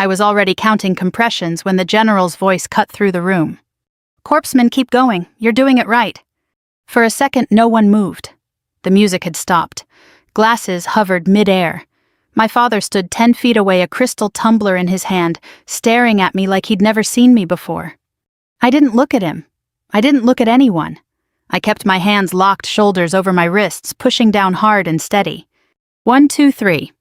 I was already counting compressions when the general's voice cut through the room. "Corpsman, keep going. You're doing it right." For a second, no one moved. The music had stopped. Glasses hovered mid-air. My father stood 10 feet away, a crystal tumbler in his hand, staring at me like he'd never seen me before. I didn't look at him. I didn't look at anyone. I kept my hands locked, shoulders over my wrists, pushing down hard and steady. 1, 2, 3.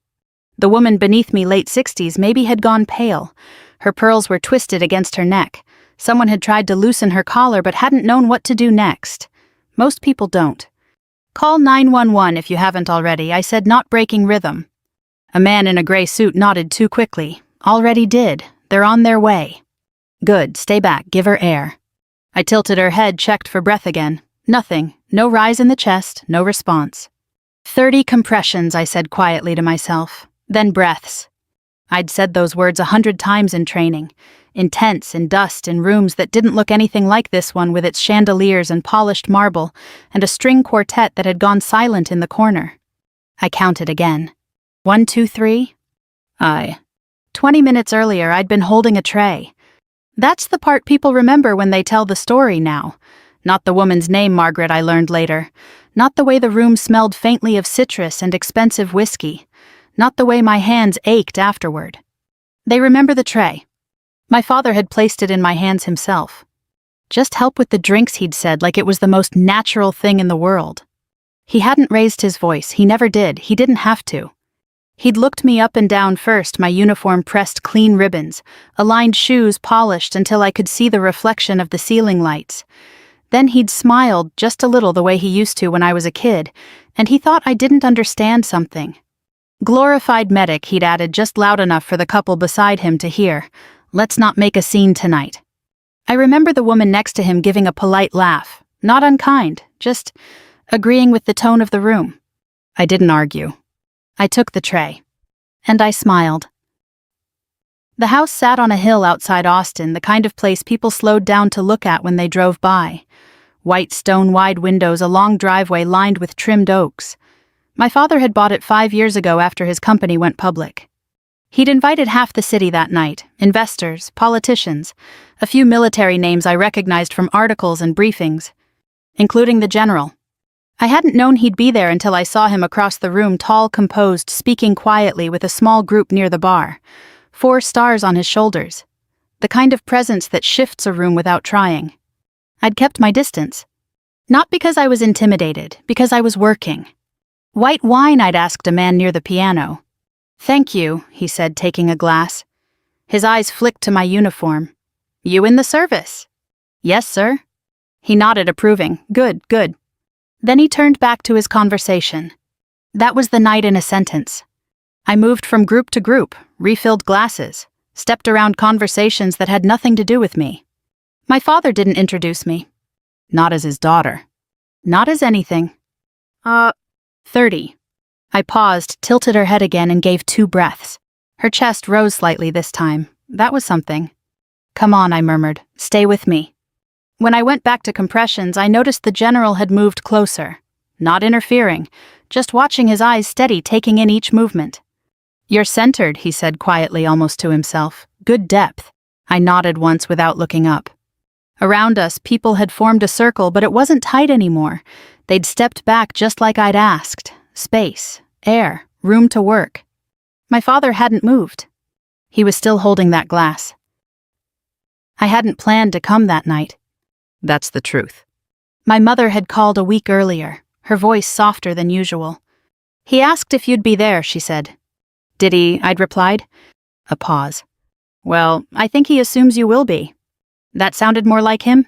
The woman beneath me, late 60s, maybe had gone pale. Her pearls were twisted against her neck. Someone had tried to loosen her collar but hadn't known what to do next. Most people don't. "Call 911 if you haven't already," I said, not breaking rhythm. A man in a gray suit nodded too quickly. "Already did. They're on their way." "Good, stay back, give her air." I tilted her head, checked for breath again. Nothing. No rise in the chest, no response. 30 compressions, I said quietly to myself. Then breaths. I'd said those words 100 times in training. Intense, in dust, in rooms that didn't look anything like this one, with its chandeliers and polished marble, and a string quartet that had gone silent in the corner. I counted again. 1, 2, 3. 20 minutes earlier, I'd been holding a tray. That's the part people remember when they tell the story now. Not the woman's name, Margaret, I learned later. Not the way the room smelled faintly of citrus and expensive whiskey. Not the way my hands ached afterward. They remember the tray. My father had placed it in my hands himself. Just help with the drinks, he'd said, like it was the most natural thing in the world. He hadn't raised his voice, he never did, he didn't have to. He'd looked me up and down first, my uniform pressed clean ribbons, aligned shoes polished until I could see the reflection of the ceiling lights. Then he'd smiled just a little the way he used to when I was a kid, and he thought I didn't understand something. "Glorified medic," he'd added just loud enough for the couple beside him to hear. "Let's not make a scene tonight." I remember the woman next to him giving a polite laugh, not unkind, just agreeing with the tone of the room. I didn't argue. I took the tray. And I smiled. The house sat on a hill outside Austin, the kind of place people slowed down to look at when they drove by. White stone-wide windows, a long driveway lined with trimmed oaks. My father had bought it 5 years ago after his company went public. He'd invited half the city that night, investors, politicians, a few military names I recognized from articles and briefings, including the general. I hadn't known he'd be there until I saw him across the room, tall, composed, speaking quietly with a small group near the bar, 4 stars on his shoulders, the kind of presence that shifts a room without trying. I'd kept my distance. Not because I was intimidated, because I was working. "White wine?" I'd asked a man near the piano. "Thank you," he said, taking a glass. His eyes flicked to my uniform. "You in the service?" "Yes, sir." He nodded, approving. "Good, good." Then he turned back to his conversation. That was the night in a sentence. I moved from group to group, refilled glasses, stepped around conversations that had nothing to do with me. My father didn't introduce me. Not as his daughter. Not as anything. 30. I paused, tilted her head again, and gave 2 breaths. Her chest rose slightly this time. That was something. "Come on," I murmured. "Stay with me." When I went back to compressions, I noticed the general had moved closer. Not interfering, just watching, his eyes steady, taking in each movement. "You're centered," he said quietly, almost to himself. "Good depth." I nodded once without looking up. Around us, people had formed a circle, but it wasn't tight anymore. They'd stepped back just like I'd asked. Space, air, room to work. My father hadn't moved. He was still holding that glass. I hadn't planned to come that night. That's the truth. My mother had called a week earlier, her voice softer than usual. "He asked if you'd be there," she said. "Did he?" I'd replied. A pause. "Well, I think he assumes you will be." That sounded more like him.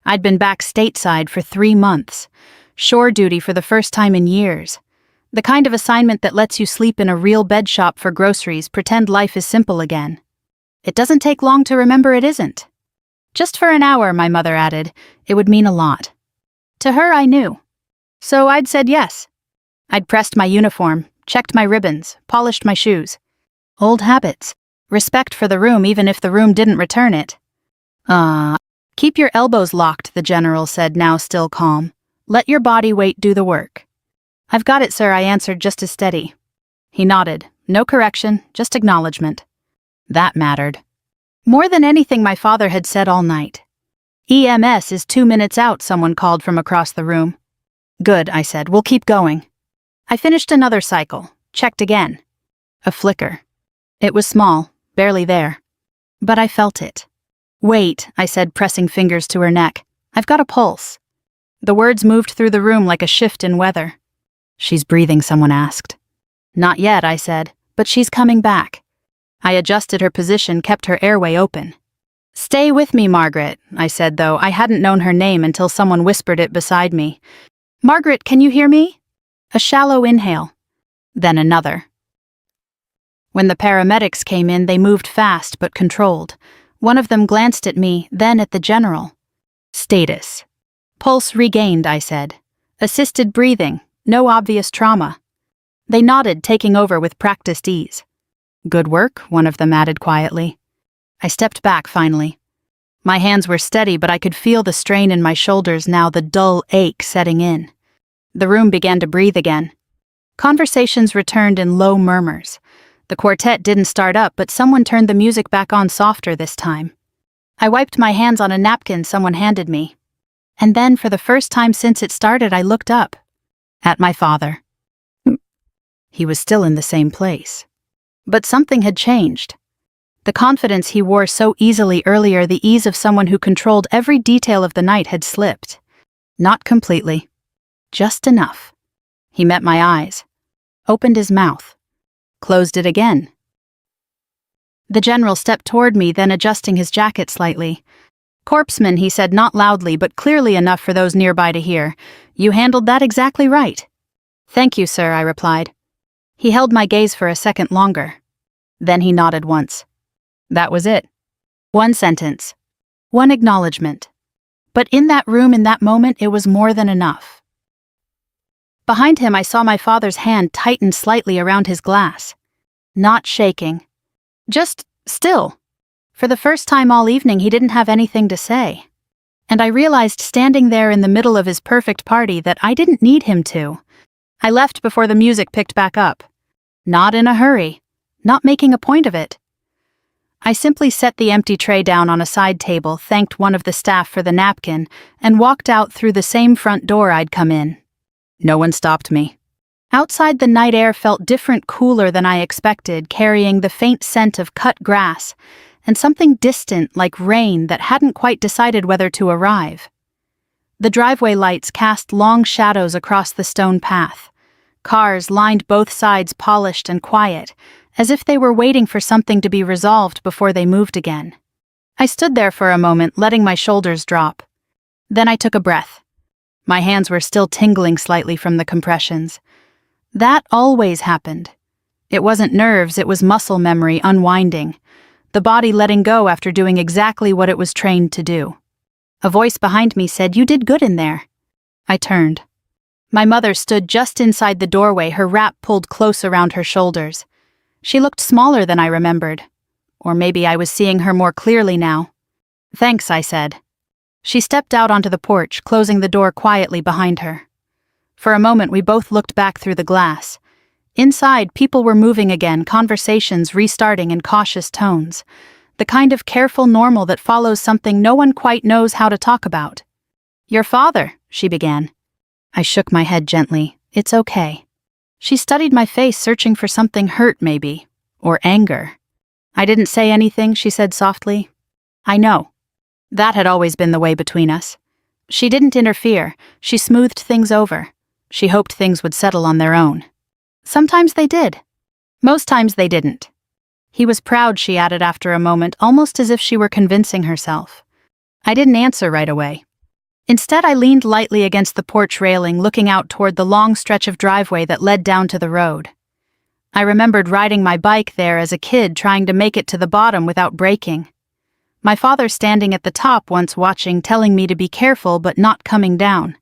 I'd been back stateside for 3 months. Shore duty for the first time in years. The kind of assignment that lets you sleep in a real bed shop for groceries, pretend life is simple again. It doesn't take long to remember it isn't. Just for an hour, my mother added, it would mean a lot. To her, I knew. So I'd said yes. I'd pressed my uniform, checked my ribbons, polished my shoes. Old habits. Respect for the room even if the room didn't return it. Keep your elbows locked, the general said, now still calm. Let your body weight do the work. I've got it, sir, I answered just as steady. He nodded. No correction, just acknowledgement. That mattered. More than anything my father had said all night. EMS is 2 minutes out, someone called from across the room. Good, I said, we'll keep going. I finished another cycle, checked again. A flicker. It was small, barely there. But I felt it. Wait, I said, pressing fingers to her neck. I've got a pulse. The words moved through the room like a shift in weather. She's breathing, someone asked. Not yet, I said, but she's coming back. I adjusted her position, kept her airway open. Stay with me, Margaret, I said, though I hadn't known her name until someone whispered it beside me. Margaret, can you hear me? A shallow inhale. Then another. When the paramedics came in, they moved fast but controlled. One of them glanced at me, then at the general. Status. Pulse regained, I said. Assisted breathing, no obvious trauma. They nodded, taking over with practiced ease. Good work, one of them added quietly. I stepped back finally. My hands were steady, but I could feel the strain in my shoulders now, the dull ache setting in. The room began to breathe again. Conversations returned in low murmurs. The quartet didn't start up, but someone turned the music back on softer this time. I wiped my hands on a napkin someone handed me. And then, for the first time since it started, I looked up. At my father. He was still in the same place. But something had changed. The confidence he wore so easily earlier, the ease of someone who controlled every detail of the night, had slipped. Not completely. Just enough. He met my eyes. Opened his mouth. Closed it again. The general stepped toward me, then adjusting his jacket slightly. Corpsman, he said, not loudly but clearly enough for those nearby to hear. You handled that exactly right. Thank you, sir, I replied. He held my gaze for a second longer. Then he nodded once. That was it. One sentence. One acknowledgement. But in that room, in that moment, it was more than enough. Behind him, I saw my father's hand tighten slightly around his glass. Not shaking. Just still. For the first time all evening, he didn't have anything to say. And I realized, standing there in the middle of his perfect party, that I didn't need him to. I left before the music picked back up. Not in a hurry. Not making a point of it. I simply set the empty tray down on a side table, thanked one of the staff for the napkin, and walked out through the same front door I'd come in. No one stopped me. Outside, the night air felt different, cooler than I expected, carrying the faint scent of cut grass and something distant like rain that hadn't quite decided whether to arrive. The driveway lights cast long shadows across the stone path. Cars lined both sides, polished and quiet, as if they were waiting for something to be resolved before they moved again. I stood there for a moment, letting my shoulders drop. Then I took a breath. My hands were still tingling slightly from the compressions. That always happened. It wasn't nerves, it was muscle memory unwinding, the body letting go after doing exactly what it was trained to do. A voice behind me said, "You did good in there." I turned. My mother stood just inside the doorway, her wrap pulled close around her shoulders. She looked smaller than I remembered. Or maybe I was seeing her more clearly now. "Thanks," I said. She stepped out onto the porch, closing the door quietly behind her. For a moment, we both looked back through the glass. Inside, people were moving again, conversations restarting in cautious tones. The kind of careful normal that follows something no one quite knows how to talk about. "Your father," she began. I shook my head gently. "It's okay." She studied my face, searching for something hurt, maybe. Or anger. "I didn't say anything," she said softly. "I know." That had always been the way between us. She didn't interfere. She smoothed things over. She hoped things would settle on their own. Sometimes they did. Most times they didn't. He was proud, she added after a moment, almost as if she were convincing herself. I didn't answer right away. Instead, I leaned lightly against the porch railing, looking out toward the long stretch of driveway that led down to the road. I remembered riding my bike there as a kid, trying to make it to the bottom without braking. My father standing at the top once watching, telling me to be careful but not coming down.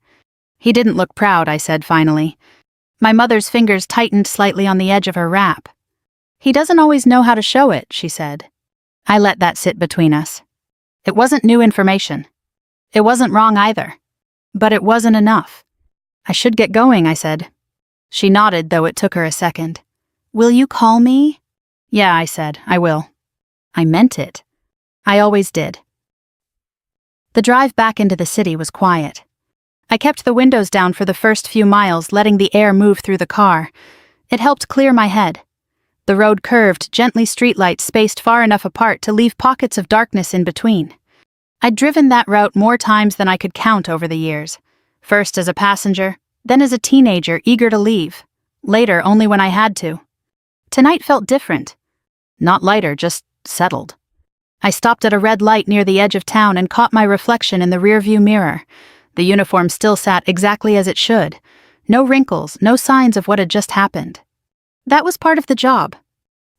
He didn't look proud, I said finally. My mother's fingers tightened slightly on the edge of her wrap. "He doesn't always know how to show it," she said. I let that sit between us. It wasn't new information. It wasn't wrong either. But it wasn't enough. "I should get going," I said. She nodded, though it took her a second. "Will you call me?" "Yeah," I said, "I will." I meant it. I always did. The drive back into the city was quiet. I kept the windows down for the first few miles, letting the air move through the car. It helped clear my head. The road curved, gently, streetlights spaced far enough apart to leave pockets of darkness in between. I'd driven that route more times than I could count over the years. First as a passenger, then as a teenager eager to leave. Later only when I had to. Tonight felt different. Not lighter, just settled. I stopped at a red light near the edge of town and caught my reflection in the rearview mirror. The uniform still sat exactly as it should. No wrinkles, no signs of what had just happened. That was part of the job.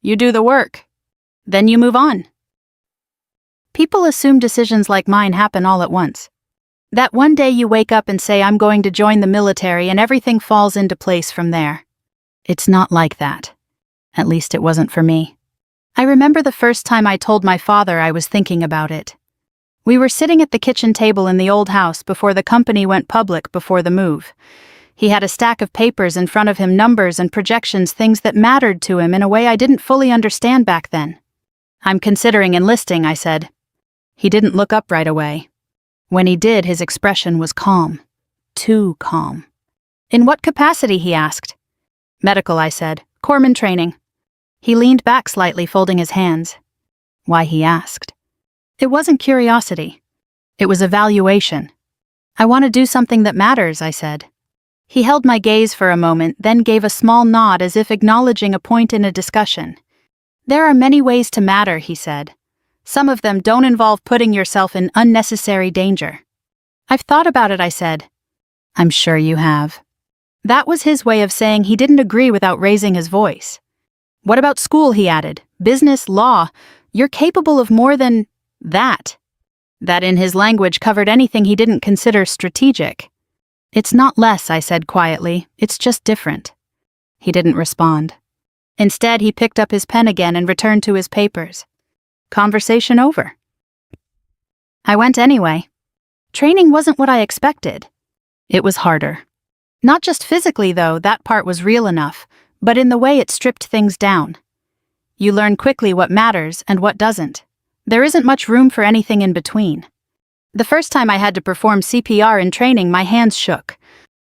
You do the work. Then you move on. People assume decisions like mine happen all at once. That one day you wake up and say, I'm going to join the military, and everything falls into place from there. It's not like that. At least it wasn't for me. I remember the first time I told my father I was thinking about it. We were sitting at the kitchen table in the old house before the company went public before the move. He had a stack of papers in front of him, numbers and projections, things that mattered to him in a way I didn't fully understand back then. I'm considering enlisting, I said. He didn't look up right away. When he did, his expression was calm. Too calm. In what capacity, he asked. Medical, I said. Corpsman training. He leaned back slightly, folding his hands. Why, he asked. It wasn't curiosity. It was evaluation. I want to do something that matters, I said. He held my gaze for a moment, then gave a small nod as if acknowledging a point in a discussion. There are many ways to matter, he said. Some of them don't involve putting yourself in unnecessary danger. I've thought about it, I said. I'm sure you have. That was his way of saying he didn't agree without raising his voice. What about school, he added. Business, law. You're capable of more than that. That in his language covered anything he didn't consider strategic. It's not less, I said quietly. It's just different. He didn't respond. Instead, he picked up his pen again and returned to his papers. Conversation over. I went anyway. Training wasn't what I expected. It was harder. Not just physically, though, that part was real enough, but in the way it stripped things down. You learn quickly what matters and what doesn't. There isn't much room for anything in between. The first time I had to perform CPR in training, my hands shook.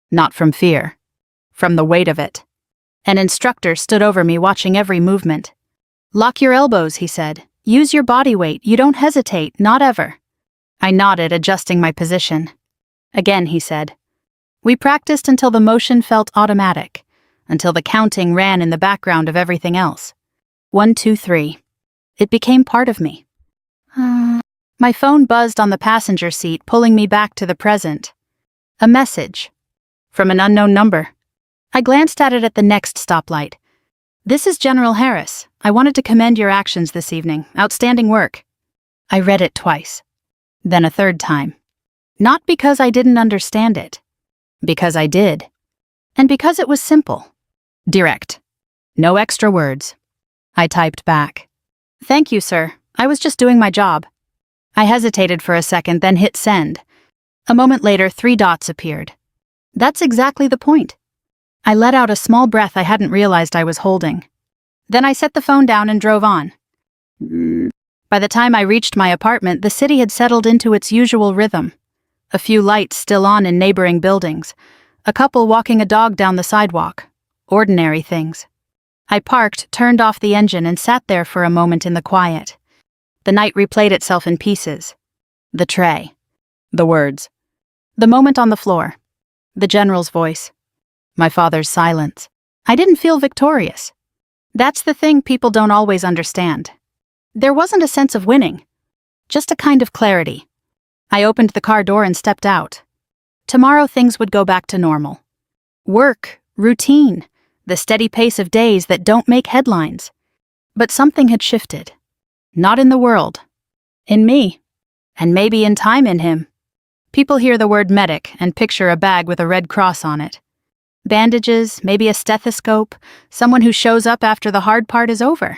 Not from fear. From the weight of it. An instructor stood over me, watching every movement. Lock your elbows, he said. Use your body weight. You don't hesitate, not ever. I nodded, adjusting my position. Again, he said. We practiced until the motion felt automatic, until the counting ran in the background of everything else. 1, 2, 3. It became part of me. My phone buzzed on the passenger seat, pulling me back to the present. A message. From an unknown number. I glanced at it at the next stoplight. This is General Harris. I wanted to commend your actions this evening. Outstanding work. I read it twice. Then a third time. Not because I didn't understand it. Because I did. And because it was simple. Direct. No extra words. I typed back. Thank you, sir. I was just doing my job. I hesitated for a second, then hit send. A moment later, 3 dots appeared. That's exactly the point. I let out a small breath I hadn't realized I was holding. Then I set the phone down and drove on. By the time I reached my apartment, the city had settled into its usual rhythm. A few lights still on in neighboring buildings. A couple walking a dog down the sidewalk. Ordinary things. I parked, turned off the engine, and sat there for a moment in the quiet. The night replayed itself in pieces. The tray. The words. The moment on the floor. The general's voice. My father's silence. I didn't feel victorious. That's the thing people don't always understand. There wasn't a sense of winning. Just a kind of clarity. I opened the car door and stepped out. Tomorrow things would go back to normal. Work, routine, the steady pace of days that don't make headlines. But something had shifted. Not in the world. In me. And maybe in time in him. People hear the word medic and picture a bag with a red cross on it. Bandages, maybe a stethoscope, someone who shows up after the hard part is over.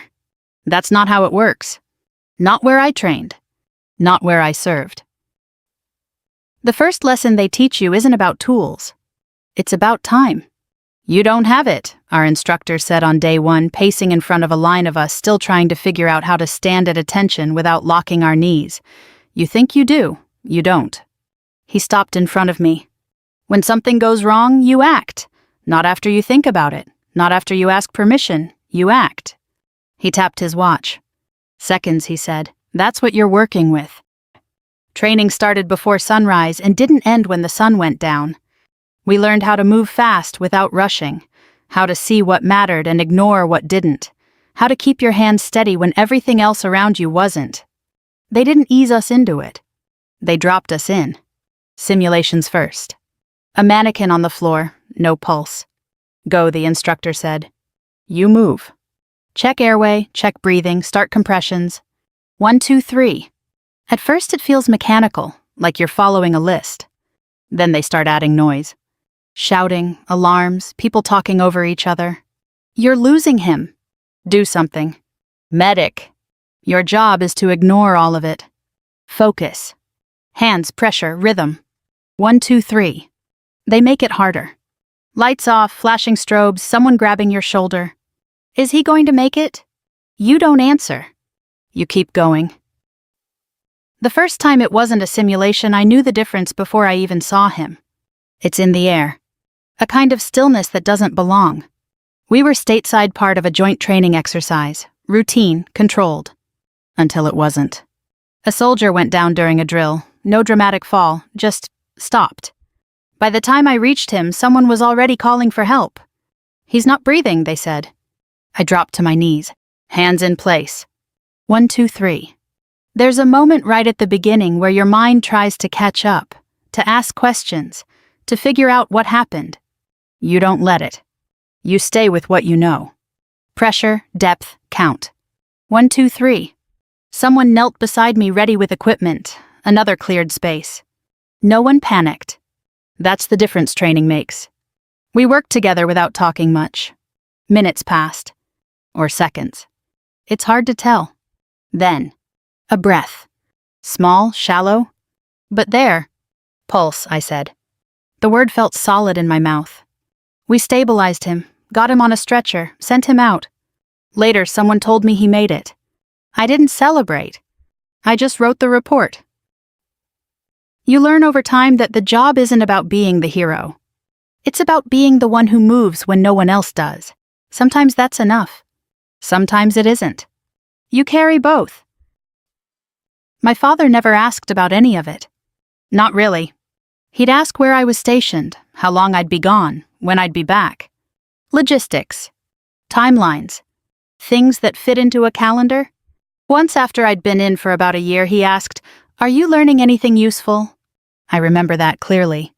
That's not how it works. Not where I trained. Not where I served. The first lesson they teach you isn't about tools. It's about time. You don't have it, our instructor said on day one, pacing in front of a line of us still trying to figure out how to stand at attention without locking our knees. You think you do, you don't. He stopped in front of me. When something goes wrong, you act. Not after you think about it. Not after you ask permission. You act. He tapped his watch. Seconds, he said. That's what you're working with. Training started before sunrise and didn't end when the sun went down. We learned how to move fast without rushing, how to see what mattered and ignore what didn't, how to keep your hands steady when everything else around you wasn't. They didn't ease us into it. They dropped us in. Simulations first. A mannequin on the floor, no pulse. Go, the instructor said. You move. Check airway, check breathing, start compressions. 1, 2, 3. At first it feels mechanical, like you're following a list. Then they start adding noise. Shouting, alarms, people talking over each other. You're losing him. Do something. Medic. Your job is to ignore all of it. Focus. Hands, pressure, rhythm. 1, 2, 3. They make it harder. Lights off, flashing strobes, someone grabbing your shoulder. Is he going to make it? You don't answer. You keep going. The first time it wasn't a simulation, I knew the difference before I even saw him. It's in the air. A kind of stillness that doesn't belong. We were stateside part of a joint training exercise, routine, controlled. Until it wasn't. A soldier went down during a drill, no dramatic fall, just stopped. By the time I reached him, someone was already calling for help. He's not breathing, they said. I dropped to my knees, hands in place. 1, 2, 3. There's a moment right at the beginning where your mind tries to catch up, to ask questions, to figure out what happened. You don't let it. You stay with what you know. Pressure, depth, count. 1, 2, 3. Someone knelt beside me ready with equipment, another cleared space. No one panicked. That's the difference training makes. We worked together without talking much. Minutes passed. Or seconds. It's hard to tell. Then, a breath. Small, shallow. But there. Pulse, I said. The word felt solid in my mouth. We stabilized him, got him on a stretcher, sent him out. Later, someone told me he made it. I didn't celebrate. I just wrote the report. You learn over time that the job isn't about being the hero. It's about being the one who moves when no one else does. Sometimes that's enough. Sometimes it isn't. You carry both. My father never asked about any of it. Not really. He'd ask where I was stationed, how long I'd be gone, when I'd be back. Logistics. Timelines. Things that fit into a calendar. Once after I'd been in for about a year, he asked, "Are you learning anything useful?" I remember that clearly.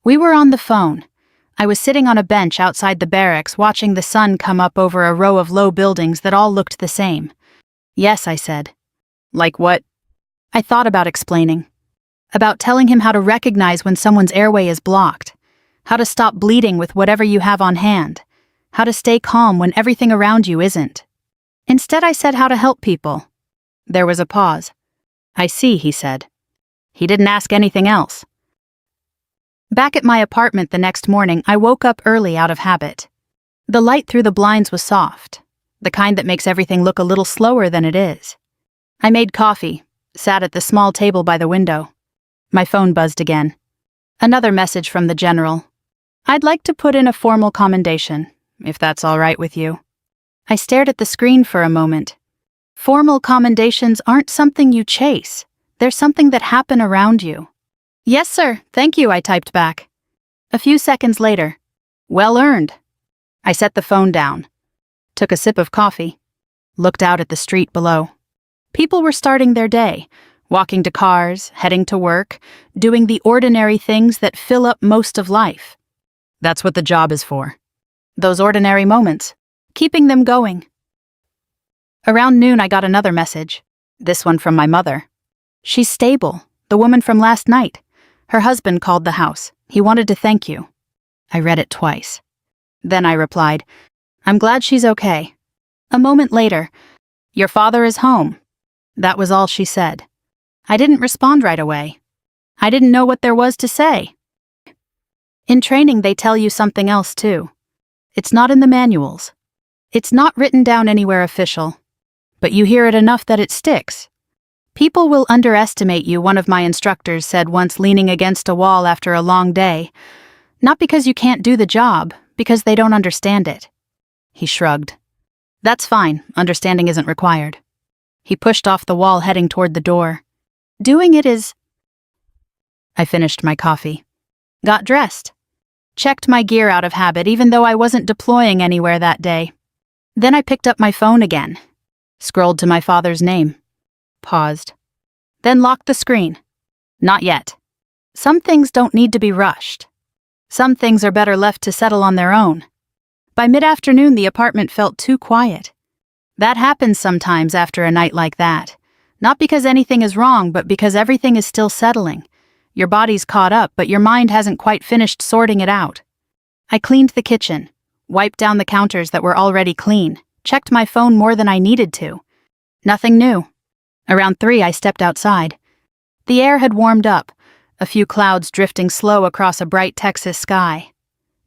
We were on the phone. I was sitting on a bench outside the barracks watching the sun come up over a row of low buildings that all looked the same. Yes, I said. Like what? I thought about explaining. About telling him how to recognize when someone's airway is blocked. How to stop bleeding with whatever you have on hand. How to stay calm when everything around you isn't. Instead, I said how to help people. There was a pause. I see, he said. He didn't ask anything else. Back at my apartment the next morning, I woke up early out of habit. The light through the blinds was soft, the kind that makes everything look a little slower than it is. I made coffee, sat at the small table by the window. My phone buzzed again. Another message from the general. I'd like to put in a formal commendation, if that's all right with you. I stared at the screen for a moment. Formal commendations aren't something you chase. They're something that happen around you. Yes, sir, thank you, I typed back. A few seconds later. Well earned. I set the phone down. Took a sip of coffee. Looked out at the street below. People were starting their day, walking to cars, heading to work, doing the ordinary things that fill up most of life. That's what the job is for. Those ordinary moments. Keeping them going. Around noon I got another message. This one from my mother. She's stable, the woman from last night. Her husband called the house. He wanted to thank you. I read it twice. Then I replied, I'm glad she's okay. A moment later, your father is home. That was all she said. I didn't respond right away. I didn't know what there was to say. In training, they tell you something else too. It's not in the manuals. It's not written down anywhere official. But you hear it enough that it sticks. People will underestimate you, one of my instructors said once, leaning against a wall after a long day. Not because you can't do the job, because they don't understand it. He shrugged. That's fine, understanding isn't required. He pushed off the wall, heading toward the door. Doing it is... I finished my coffee. Got dressed. Checked my gear out of habit, even though I wasn't deploying anywhere that day. Then I picked up my phone again. Scrolled to my father's name. Paused. Then locked the screen. Not yet. Some things don't need to be rushed. Some things are better left to settle on their own. By mid-afternoon, the apartment felt too quiet. That happens sometimes after a night like that. Not because anything is wrong, but because everything is still settling. Your body's caught up, but your mind hasn't quite finished sorting it out. I cleaned the kitchen, wiped down the counters that were already clean, checked my phone more than I needed to. Nothing new. Around 3, I stepped outside. The air had warmed up, a few clouds drifting slow across a bright Texas sky.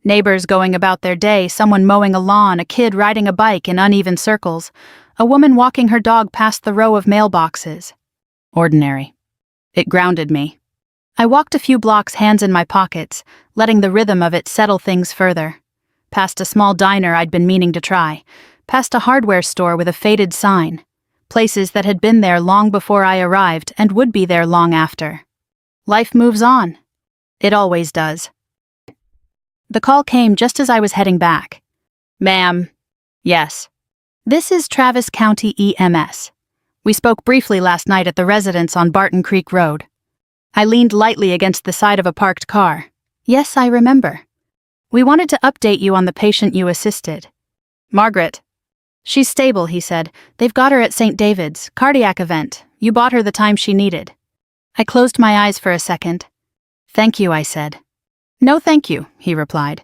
Neighbors going about their day, someone mowing a lawn, a kid riding a bike in uneven circles, a woman walking her dog past the row of mailboxes. Ordinary. It grounded me. I walked a few blocks, hands in my pockets, letting the rhythm of it settle things further. Past a small diner I'd been meaning to try, past a hardware store with a faded sign, places that had been there long before I arrived and would be there long after. Life moves on. It always does. The call came just as I was heading back. Ma'am. Yes. This is Travis County EMS. We spoke briefly last night at the residence on Barton Creek Road. I leaned lightly against the side of a parked car. Yes, I remember. We wanted to update you on the patient you assisted. Margaret. She's stable, he said. They've got her at St. David's, cardiac event. You bought her the time she needed. I closed my eyes for a second. Thank you, I said. No thank you, he replied.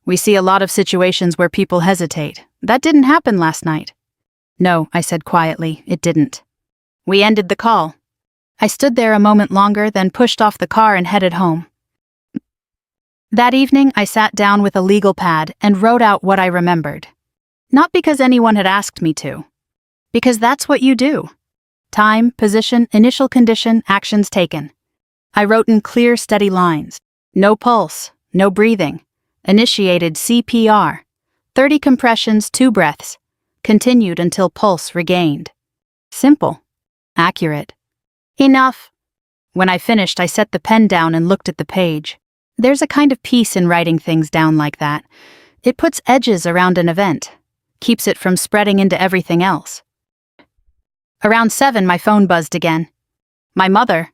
We see a lot of situations where people hesitate. That didn't happen last night. No, I said quietly, it didn't. We ended the call. I stood there a moment longer, then pushed off the car and headed home. That evening, I sat down with a legal pad and wrote out what I remembered. Not because anyone had asked me to. Because that's what you do. Time, position, initial condition, actions taken. I wrote in clear, steady lines. No pulse, no breathing. Initiated CPR. 30 compressions, 2 breaths. Continued until pulse regained. Simple. Accurate. Enough. When I finished, I set the pen down and looked at the page. There's a kind of peace in writing things down like that. It puts edges around an event. Keeps it from spreading into everything else. Around 7, my phone buzzed again. My mother.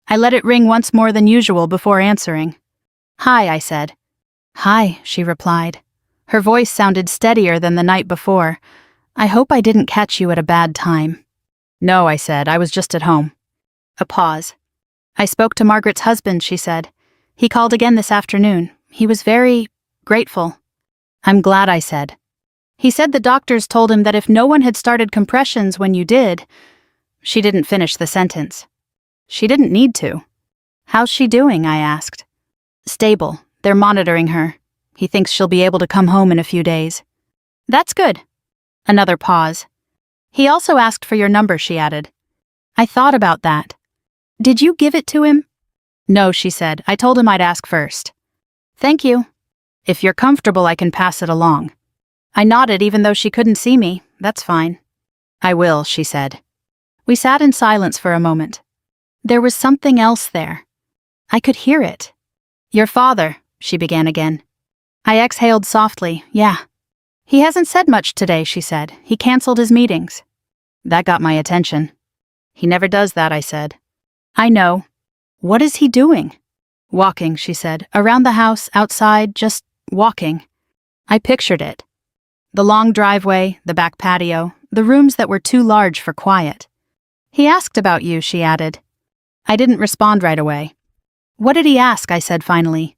I let it ring once more than usual before answering. Hi, I said. Hi, she replied. Her voice sounded steadier than the night before. I hope I didn't catch you at a bad time. No, I said. I was just at home. A pause. I spoke to Margaret's husband, she said. He called again this afternoon. He was very grateful. I'm glad, I said. He said the doctors told him that if no one had started compressions when you did... She didn't finish the sentence. She didn't need to. How's she doing, I asked. Stable. They're monitoring her. He thinks she'll be able to come home in a few days. That's good. Another pause. He also asked for your number, she added. I thought about that. Did you give it to him? No, she said. I told him I'd ask first. Thank you. If you're comfortable, I can pass it along. I nodded even though she couldn't see me. That's fine. I will, she said. We sat in silence for a moment. There was something else there. I could hear it. Your father, she began again. I exhaled softly. Yeah. He hasn't said much today, she said. He canceled his meetings. That got my attention. He never does that, I said. I know. What is he doing? Walking, she said. Around the house, outside, just walking. I pictured it. The long driveway, the back patio, the rooms that were too large for quiet. He asked about you, she added. I didn't respond right away. What did he ask? I said finally.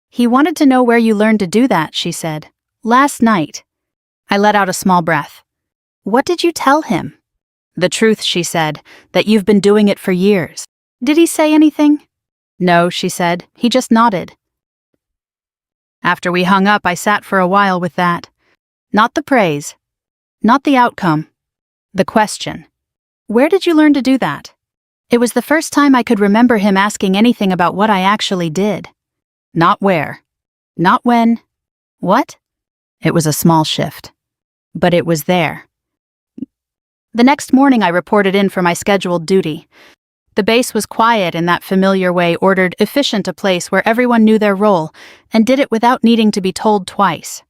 He wanted to know where you learned to do that, she said. Last night. I let out a small breath. What did you tell him? The truth, she said, that you've been doing it for years. Did he say anything? No, she said. He just nodded. After we hung up, I sat for a while with that. Not the praise. Not the outcome. The question. Where did you learn to do that? It was the first time I could remember him asking anything about what I actually did. Not where. Not when. What? It was a small shift. But it was there. The next morning I reported in for my scheduled duty. The base was quiet in that familiar way, ordered, efficient, a place where everyone knew their role and did it without needing to be told twice.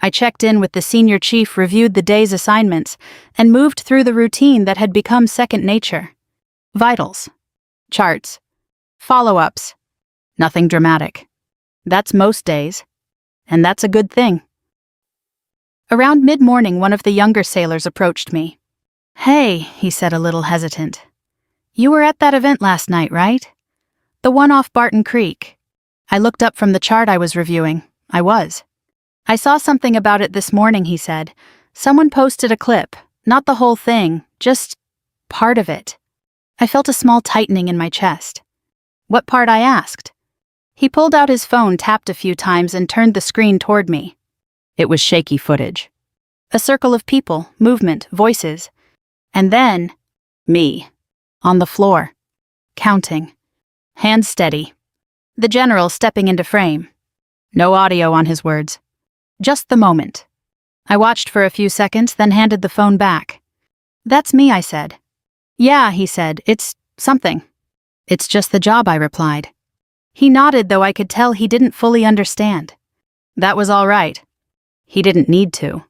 I checked in with the senior chief, reviewed the day's assignments, and moved through the routine that had become second nature. Vitals. Charts. Follow-ups. Nothing dramatic. That's most days. And that's a good thing. Around mid-morning, one of the younger sailors approached me. "Hey," he said, a little hesitant. "You were at that event last night, right? The one off Barton Creek." I looked up from the chart I was reviewing. I was. "I saw something about it this morning," he said. "Someone posted a clip. Not the whole thing, just part of it." I felt a small tightening in my chest. "What part?" I asked. He pulled out his phone, tapped a few times, and turned the screen toward me. It was shaky footage. A circle of people, movement, voices. And then, me. On the floor. Counting. Hands steady. The general stepping into frame. No audio on his words. Just the moment. I watched for a few seconds, then handed the phone back. "That's me," I said. "Yeah," he said, "it's something." "It's just the job," I replied. He nodded, though I could tell he didn't fully understand. That was all right. He didn't need to.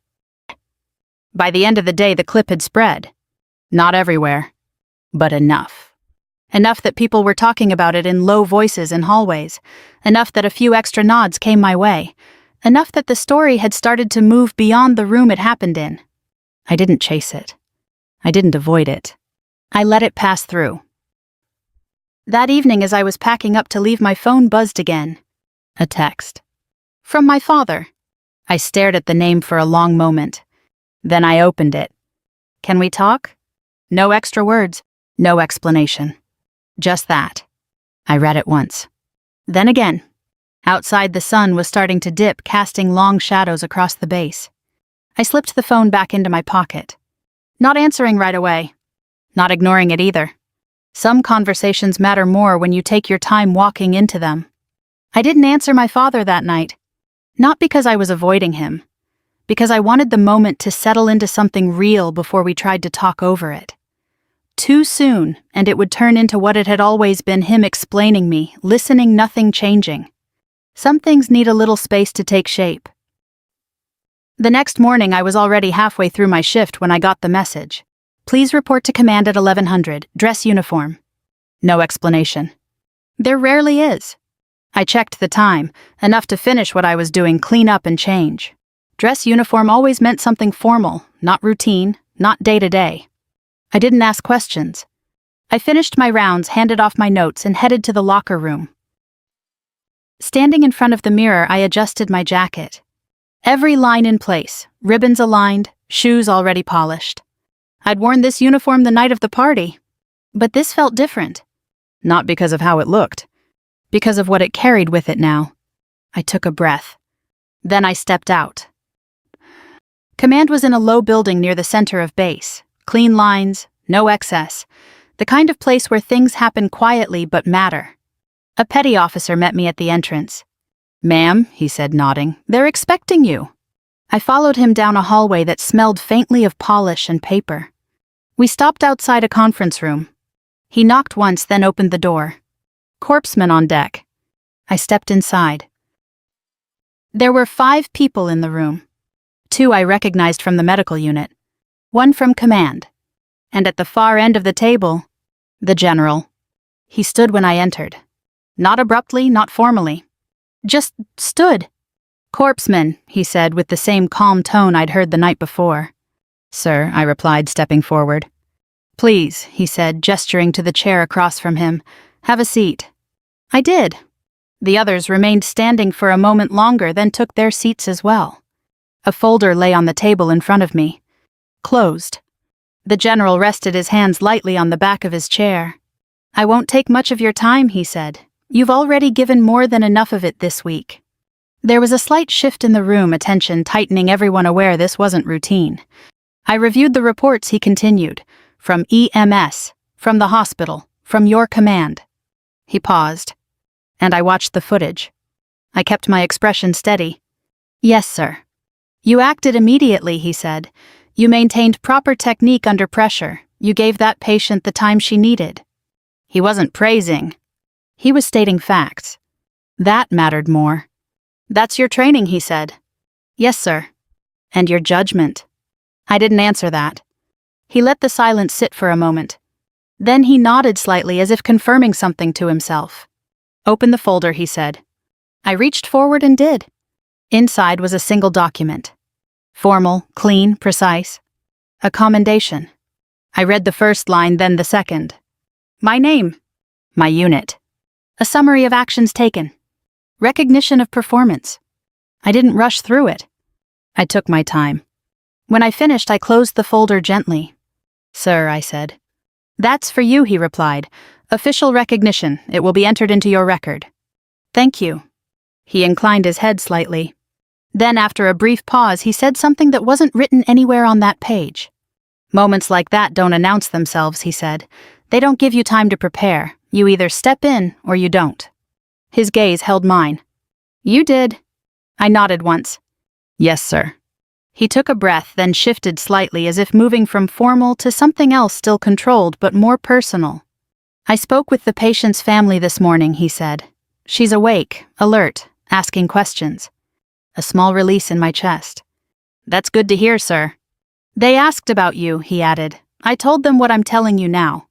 By the end of the day, the clip had spread. Not everywhere, but enough. Enough that people were talking about it in low voices in hallways. Enough that a few extra nods came my way. Enough that the story had started to move beyond the room it happened in. I didn't chase it. I didn't avoid it. I let it pass through. That evening, as I was packing up to leave, my phone buzzed again. A text. From my father. I stared at the name for a long moment. Then I opened it. "Can we talk?" No extra words, no explanation. Just that. I read it once. Then again. Outside, the sun was starting to dip, casting long shadows across the base. I slipped the phone back into my pocket. Not answering right away. Not ignoring it either. Some conversations matter more when you take your time walking into them. I didn't answer my father that night. Not because I was avoiding him. Because I wanted the moment to settle into something real before we tried to talk over it. Too soon, and it would turn into what it had always been, him explaining me, listening, nothing changing. Some things need a little space to take shape. The next morning, I was already halfway through my shift when I got the message. "Please report to command at 1100, dress uniform." No explanation. There rarely is. I checked the time, enough to finish what I was doing, clean up and change. Dress uniform always meant something formal, not routine, not day-to-day. I didn't ask questions. I finished my rounds, handed off my notes, and headed to the locker room. Standing in front of the mirror, I adjusted my jacket. Every line in place, ribbons aligned, shoes already polished. I'd worn this uniform the night of the party. But this felt different. Not because of how it looked. Because of what it carried with it now. I took a breath. Then I stepped out. Command was in a low building near the center of base. Clean lines, no excess. The kind of place where things happen quietly but matter. A petty officer met me at the entrance. "Ma'am," he said, nodding, "they're expecting you." I followed him down a hallway that smelled faintly of polish and paper. We stopped outside a conference room. He knocked once, then opened the door. "Corpsman on deck." I stepped inside. There were 5 people in the room. 2 I recognized from the medical unit. 1 from command. And at the far end of the table, the general. He stood when I entered. Not abruptly, not formally. Just stood. "Corpsman," he said with the same calm tone I'd heard the night before. "Sir," I replied, stepping forward. "Please," he said, gesturing to the chair across from him. "Have a seat." I did. The others remained standing for a moment longer, then took their seats as well. A folder lay on the table in front of me. Closed. The general rested his hands lightly on the back of his chair. "I won't take much of your time," he said. "You've already given more than enough of it this week." There was a slight shift in the room, attention tightening, everyone aware this wasn't routine. I reviewed the reports, he continued. From EMS, from the hospital, from your command. He paused, and I watched the footage. I kept my expression steady. Yes, sir. You acted immediately, he said. You maintained proper technique under pressure. You gave that patient the time she needed. He wasn't praising. He was stating facts. That mattered more. That's your training, he said. Yes, sir. And your judgment. I didn't answer that. He let the silence sit for a moment. Then he nodded slightly as if confirming something to himself. Open the folder, he said. I reached forward and did. Inside was a single document. Formal, clean, precise. A commendation. I read the first line, then the second. My name. My unit. A summary of actions taken. Recognition of performance. I didn't rush through it. I took my time. When I finished, I closed the folder gently. Sir, I said. That's for you, he replied. Official recognition. It will be entered into your record. Thank you. He inclined his head slightly. Then, after a brief pause, he said something that wasn't written anywhere on that page. Moments like that don't announce themselves, he said. They don't give you time to prepare. You either step in or you don't. His gaze held mine. You did. I nodded once. Yes, sir. He took a breath, then shifted slightly as if moving from formal to something else still controlled but more personal. I spoke with the patient's family this morning, he said. She's awake, alert, asking questions. A small release in my chest. That's good to hear, sir. They asked about you, he added. I told them what I'm telling you now.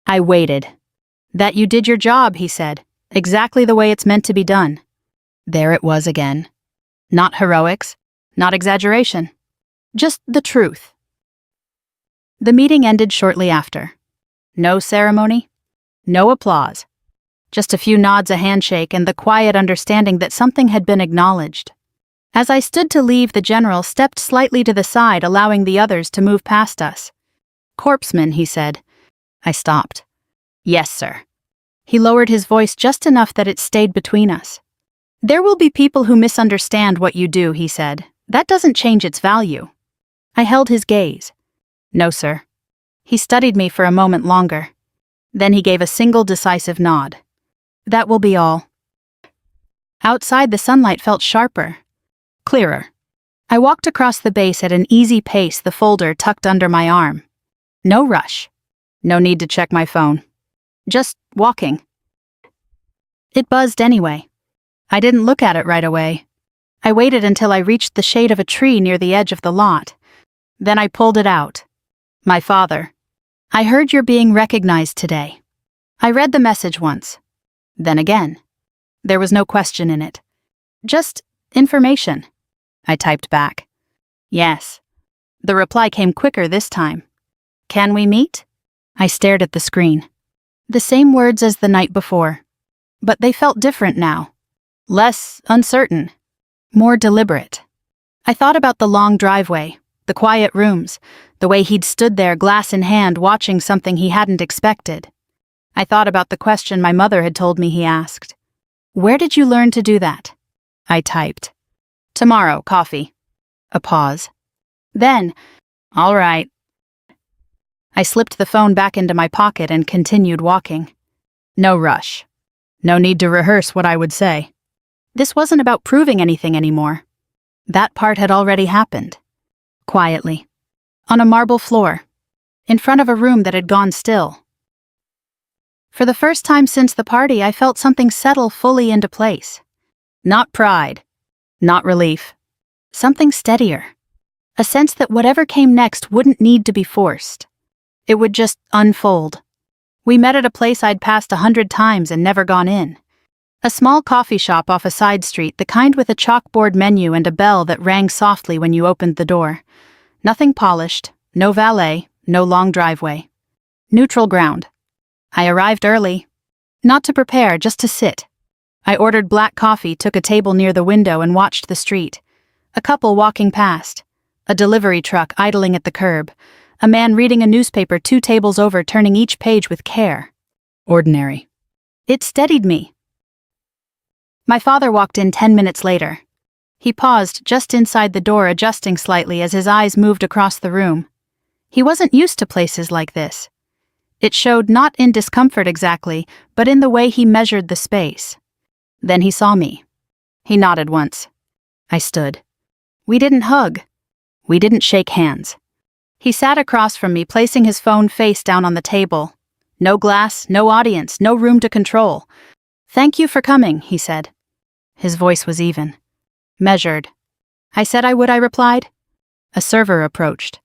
I waited. That you did your job, he said. Exactly the way it's meant to be done. There it was again. Not heroics, not exaggeration. Just the truth. The meeting ended shortly after. No ceremony, no applause. Just a few nods, a handshake, and the quiet understanding that something had been acknowledged. As I stood to leave, the general stepped slightly to the side, allowing the others to move past us. Corpsman, he said. I stopped. Yes, sir. He lowered his voice just enough that it stayed between us. There will be people who misunderstand what you do, he said. That doesn't change its value. I held his gaze. No, sir. He studied me for a moment longer. Then he gave a single decisive nod. That will be all. Outside, the sunlight felt sharper, clearer. I walked across the base at an easy pace, the folder tucked under my arm. No rush. No need to check my phone. Just walking. It buzzed anyway. I didn't look at it right away. I waited until I reached the shade of a tree near the edge of the lot. Then I pulled it out. My father. I heard you're being recognized today. I read the message once. Then again. There was no question in it. Just information. I typed back. Yes. The reply came quicker this time. Can we meet? I stared at the screen. The same words as the night before. But they felt different now. Less uncertain. More deliberate. I thought about the long driveway, the quiet rooms, the way he'd stood there, glass in hand, watching something he hadn't expected. I thought about the question my mother had told me he asked. Where did you learn to do that? I typed. Tomorrow, coffee. A pause. Then, all right. I slipped the phone back into my pocket and continued walking. No rush. No need to rehearse what I would say. This wasn't about proving anything anymore. That part had already happened. Quietly. On a marble floor. In front of a room that had gone still. For the first time since the party, I felt something settle fully into place. Not pride. Not relief. Something steadier. A sense that whatever came next wouldn't need to be forced. It would just unfold. We met at a place I'd passed 100 times and never gone in. A small coffee shop off a side street, the kind with a chalkboard menu and a bell that rang softly when you opened the door. Nothing polished, no valet, no long driveway. Neutral ground. I arrived early. Not to prepare, just to sit. I ordered black coffee, took a table near the window and watched the street. A couple walking past. A delivery truck idling at the curb. A man reading a newspaper 2 tables over, turning each page with care. Ordinary. It steadied me. My father walked in 10 minutes later. He paused just inside the door, adjusting slightly as his eyes moved across the room. He wasn't used to places like this. It showed not in discomfort exactly, but in the way he measured the space. Then he saw me. He nodded once. I stood. We didn't hug. We didn't shake hands. He sat across from me, placing his phone face down on the table. No glass, no audience, no room to control. "Thank you for coming," he said. His voice was even. Measured. "I said I would," I replied. A server approached.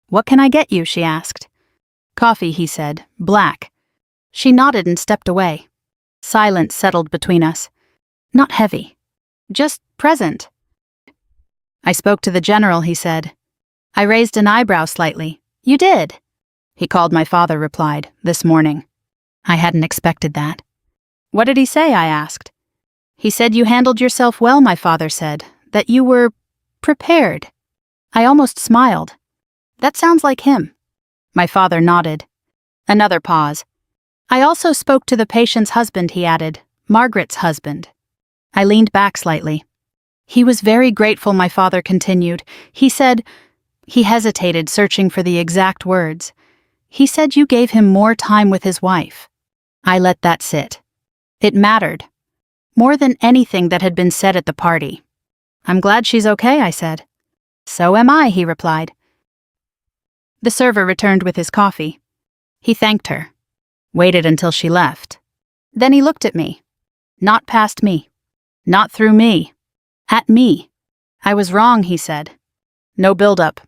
"What can I get you?" she asked. "Coffee," he said, "black." She nodded and stepped away. Silence settled between us. Not heavy. Just present. "I spoke to the general," he said. I raised an eyebrow slightly. "You did?" "He called," my father replied, "this morning." I hadn't expected that. "What did he say?" I asked. "He said you handled yourself well," my father said, "that you were prepared." I almost smiled. That sounds like him. My father nodded. Another pause. "I also spoke to the patient's husband," he added, "Margaret's husband." I leaned back slightly. "He was very grateful," my father continued. "He said—" He hesitated, searching for the exact words. "He said you gave him more time with his wife." I let that sit. It mattered. More than anything that had been said at the party. "I'm glad she's okay," I said. "So am I," he replied. The server returned with his coffee. He thanked her. Waited until she left. Then he looked at me. Not past me. Not through me. At me. "I was wrong," he said. No build-up.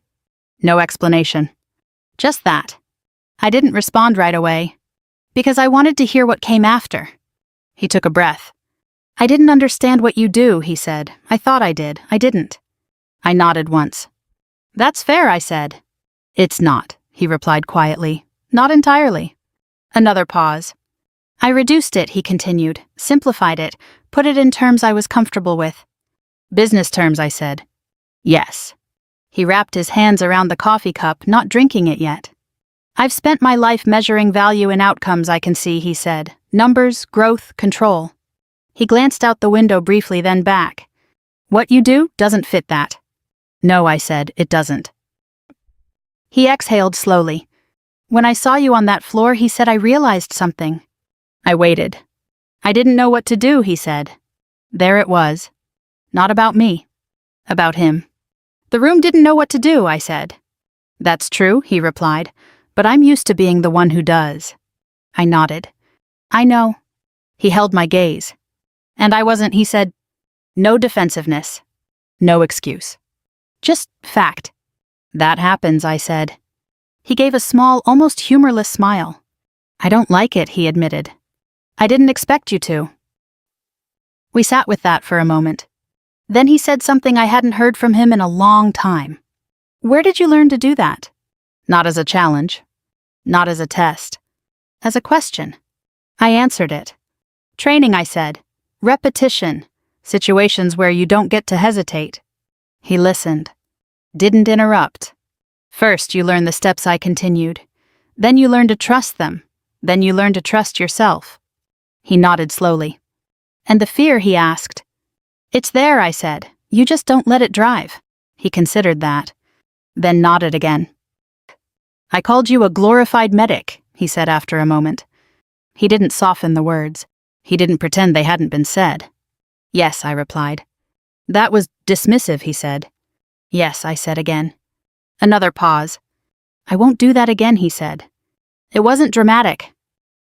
No explanation. Just that. I didn't respond right away, because I wanted to hear what came after. He took a breath. "I didn't understand what you do," he said. "I thought I did. I didn't." I nodded once. "That's fair," I said. "It's not," he replied quietly. "Not entirely." Another pause. "I reduced it," he continued, "simplified it, put it in terms I was comfortable with." "Business terms," I said. "Yes." He wrapped his hands around the coffee cup, not drinking it yet. "I've spent my life measuring value in outcomes, I can see," he said. "Numbers, growth, control." He glanced out the window briefly, then back. "What you do doesn't fit that." "No," I said, "it doesn't." He exhaled slowly. "When I saw you on that floor," he said, "I realized something." I waited. "I didn't know what to do," he said. There it was. Not about me. About him. "The room didn't know what to do," I said. "That's true," he replied, "but I'm used to being the one who does." I nodded. "I know." He held my gaze. "And I wasn't," he said. "No defensiveness. No excuse. Just fact." "That happens," I said. He gave a small, almost humorless smile. "I don't like it," he admitted. "I didn't expect you to." We sat with that for a moment. Then he said something I hadn't heard from him in a long time. "Where did you learn to do that?" Not as a challenge. Not as a test. As a question. I answered it. "Training," I said. "Repetition. Situations where you don't get to hesitate." He listened. Didn't interrupt. "First, you learn the steps," I continued. "Then you learn to trust them. Then you learn to trust yourself." He nodded slowly. "And the fear?" he asked. "It's there," I said. "You just don't let it drive." He considered that. Then nodded again. "I called you a glorified medic," he said after a moment. He didn't soften the words. He didn't pretend they hadn't been said. "Yes," I replied. "That was dismissive," he said. "Yes," I said again. Another pause. "I won't do that again," he said. It wasn't dramatic.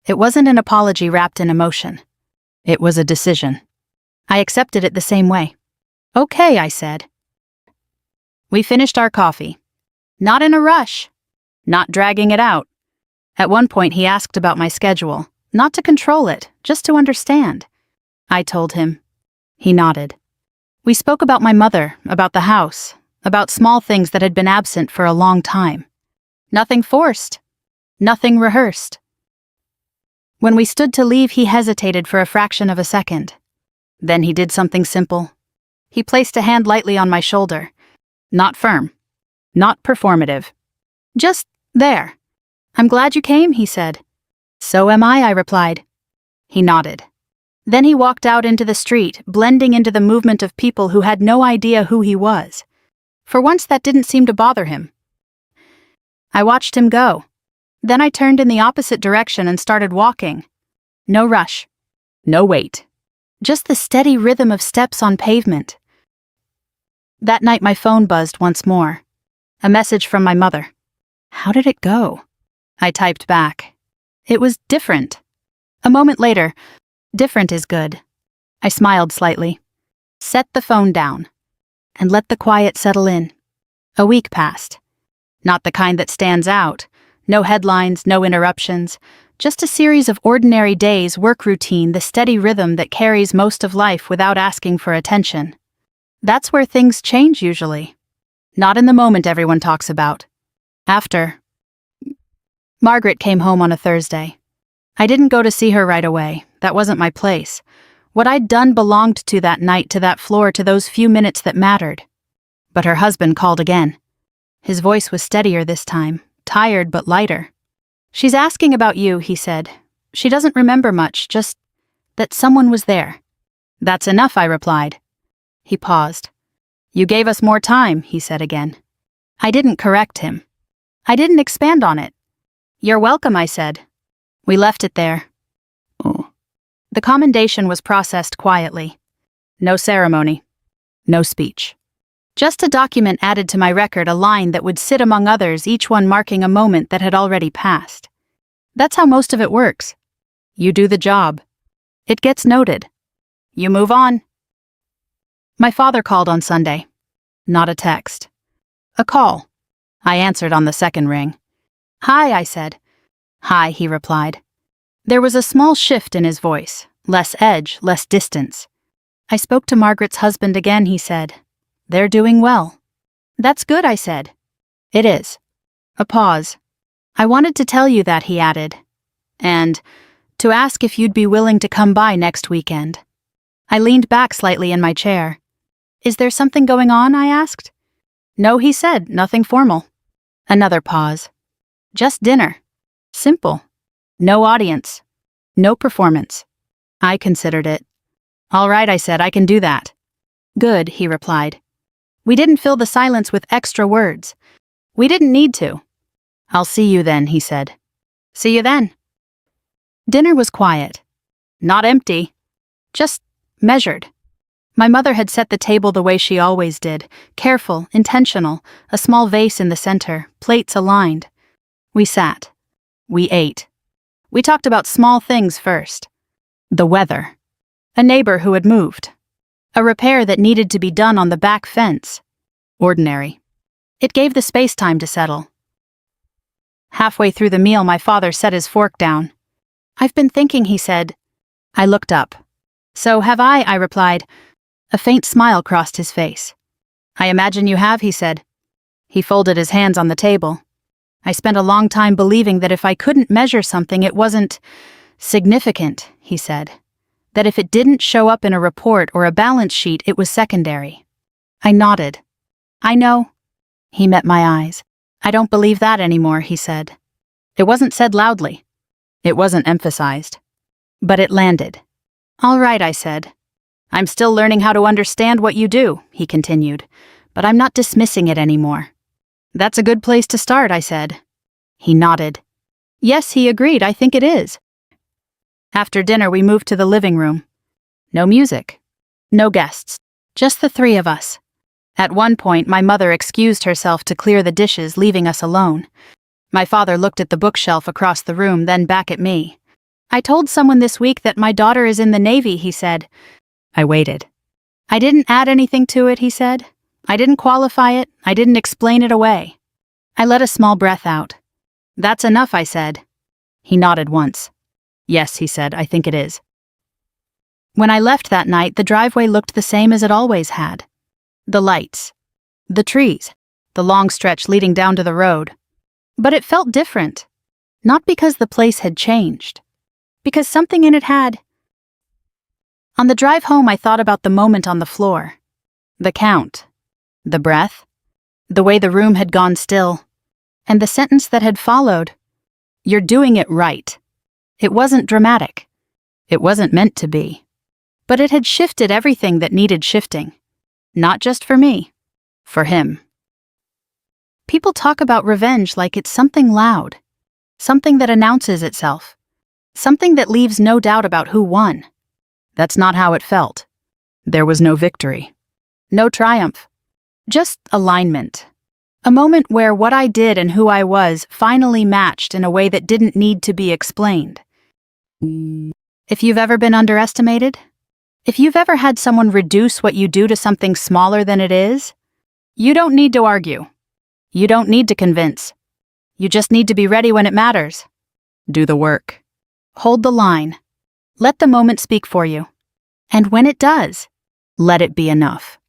It wasn't an apology wrapped in emotion. It was a decision. I accepted it the same way. "Okay," I said. We finished our coffee. Not in a rush. Not dragging it out. At one point he asked about my schedule, not to control it, just to understand. I told him. He nodded. We spoke about my mother, about the house, about small things that had been absent for a long time. Nothing forced. Nothing rehearsed. When we stood to leave, he hesitated for a fraction of a second. Then he did something simple. He placed a hand lightly on my shoulder. Not firm. Not performative. Just there. "I'm glad you came," he said. "So am I," replied. He nodded. Then he walked out into the street, blending into the movement of people who had no idea who he was. For once, that didn't seem to bother him. I watched him go. Then I turned in the opposite direction and started walking. No rush. No wait. Just the steady rhythm of steps on pavement. That night my phone buzzed once more. A message from my mother. How did it go? I typed back. It was different. A moment later, different is good. I smiled slightly. Set the phone down. And let the quiet settle in. A week passed. Not the kind that stands out. No headlines, no interruptions. Just a series of ordinary days, work routine, the steady rhythm that carries most of life without asking for attention. That's where things change usually. Not in the moment everyone talks about. After. Margaret came home on a Thursday. I didn't go to see her right away. That wasn't my place. What I'd done belonged to that night, to that floor, to those few minutes that mattered. But her husband called again. His voice was steadier this time, tired but lighter. She's asking about you, he said. She doesn't remember much, just that someone was there. That's enough, I replied. He paused. You gave us more time, he said again. I didn't correct him. I didn't expand on it. You're welcome, I said. We left it there. Oh. The commendation was processed quietly. No ceremony. No speech. Just a document added to my record, a line that would sit among others, each one marking a moment that had already passed. That's how most of it works. You do the job. It gets noted. You move on. My father called on Sunday. Not a text. A call. I answered on the second ring. Hi, I said. Hi, he replied. There was a small shift in his voice, less edge, less distance. I spoke to Margaret's husband again, he said. They're doing well. That's good, I said. It is. A pause. I wanted to tell you that, he added. And to ask if you'd be willing to come by next weekend. I leaned back slightly in my chair. Is there something going on, I asked. No, he said, nothing formal. Another pause. Just dinner. Simple. No audience. No performance. I considered it. All right, I said, I can do that. Good, he replied. We didn't fill the silence with extra words. We didn't need to. I'll see you then, he said. See you then. Dinner was quiet. Not empty. Just measured. My mother had set the table the way she always did, careful, intentional, a small vase in the center, plates aligned. We sat. We ate. We talked about small things first. The weather. A neighbor who had moved. A repair that needed to be done on the back fence. Ordinary. It gave the space time to settle. Halfway through the meal, my father set his fork down. I've been thinking, he said. I looked up. So have I replied. A faint smile crossed his face. I imagine you have, he said. He folded his hands on the table. I spent a long time believing that if I couldn't measure something, it wasn't significant, he said. That if it didn't show up in a report or a balance sheet, it was secondary. I nodded. I know. He met my eyes. I don't believe that anymore, he said. It wasn't said loudly. It wasn't emphasized. But it landed. All right, I said. I'm still learning how to understand what you do, he continued, but I'm not dismissing it anymore. That's a good place to start, I said. He nodded. Yes, he agreed, I think it is. After dinner, we moved to the living room. No music. No guests. Just the three of us. At one point, my mother excused herself to clear the dishes, leaving us alone. My father looked at the bookshelf across the room, then back at me. I told someone this week that my daughter is in the Navy, he said. I waited. I didn't add anything to it, he said. I didn't qualify it. I didn't explain it away. I let a small breath out. That's enough, I said. He nodded once. Yes, he said, I think it is. When I left that night, the driveway looked the same as it always had. The lights. The trees. The long stretch leading down to the road. But it felt different. Not because the place had changed. Because something in it had. On the drive home, I thought about the moment on the floor. The count. The breath. The way the room had gone still. And the sentence that had followed. You're doing it right. It wasn't dramatic. It wasn't meant to be. But it had shifted everything that needed shifting. Not just for me. For him. People talk about revenge like it's something loud. Something that announces itself. Something that leaves no doubt about who won. That's not how it felt. There was no victory. No triumph. Just alignment. A moment where what I did and who I was finally matched in a way that didn't need to be explained. If you've ever been underestimated, if you've ever had someone reduce what you do to something smaller than it is, you don't need to argue. You don't need to convince. You just need to be ready when it matters. Do the work. Hold the line. Let the moment speak for you. And when it does, let it be enough.